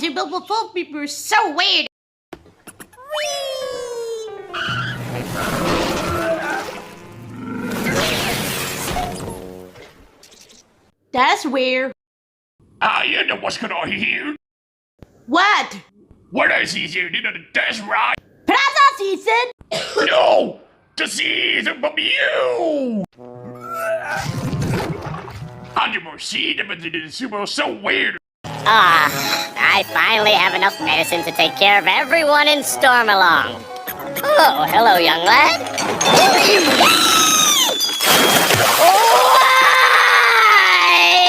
these full people are so weird. That's weird. You know what's going on here? What? What I see here, you know, that's right. Plaza season? No! The season from you! Under more seed, but the super so weird. I finally have enough medicine to take care of everyone in Stormalong. Oh, hello, young lad.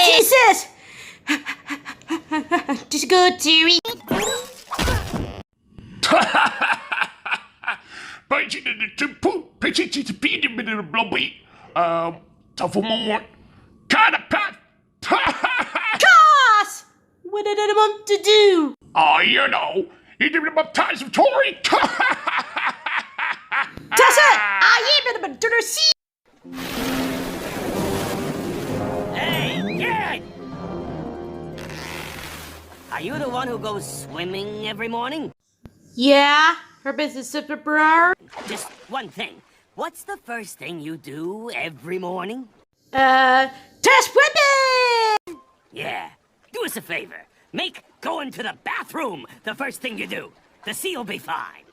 Jesus! Just good, Terry. But you did to poop, pitch it to be the middle of blobby. Tough moment. Kind of pat. Cos! What did I want to do? Oh, you know, he did baptize of Tory. That's it! I am in the sea! Hey, Garrett! Are you the one who goes swimming every morning? Yeah, her business is bro. Just one thing. What's the first thing you do every morning? Test swimming! Yeah, do us a favor. Make going to the bathroom the first thing you do. The sea'll be fine.